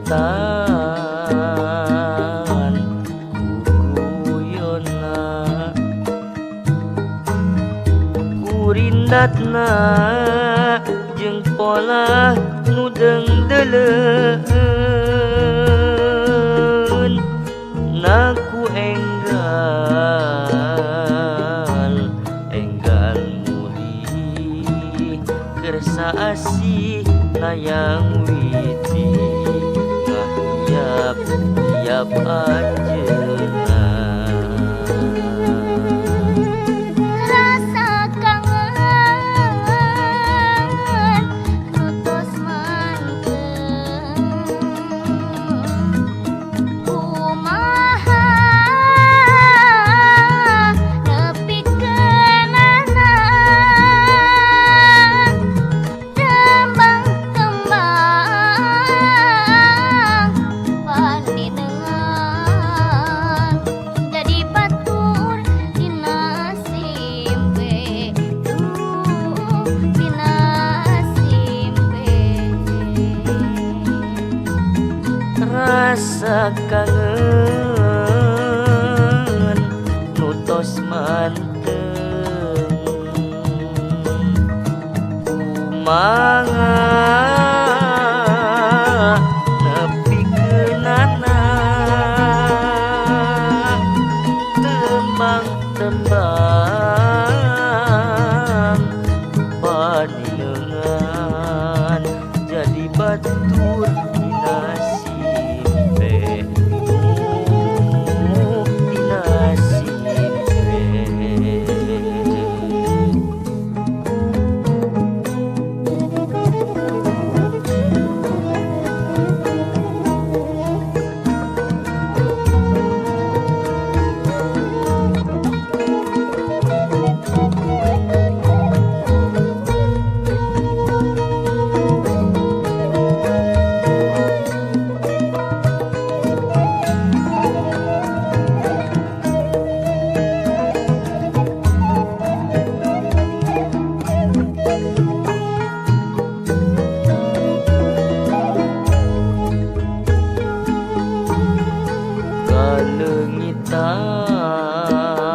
ngitan kuguyonna kurindatna jeung pola nu deungdeuleun naku enggal mulih kersa asih layang witi ngahiyap anjeunna rasa kangen nutos manteng kumaha nepikeunana tembang-tembang paninengan jadi batur dina simpe dina simpe rasa kangen nutos manteng kumaha nepikeunana tembang-tembang paninengan jadi batur dina simpe dina simpe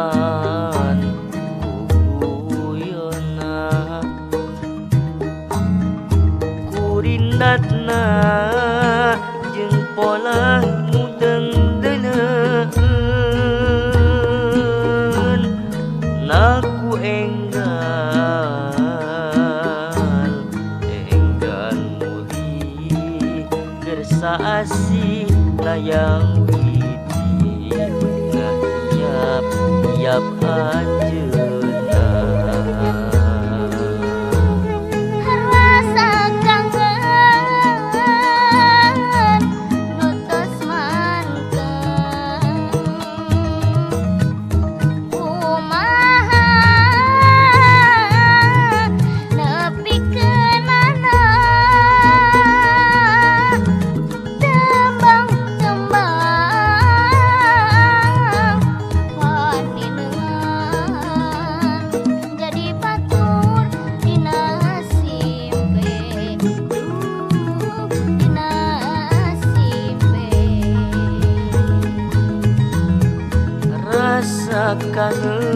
kalengitan kuguyonna kurindatna jeung pola nu deungdeuleun naku enggal mulih kersa asih layang witi ngahiyap anjeunna rasa kangen nutos manteng kumaha nepikeunana tembang-tembang paninengan jadi batur dina simpe dina simpe rasa kangen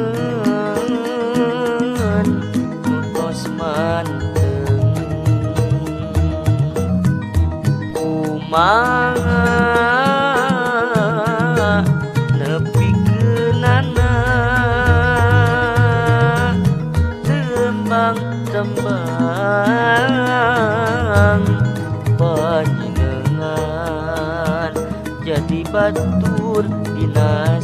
nutos manteng kumaha nepikeunana tembang-tembang paninengan jadi batur dina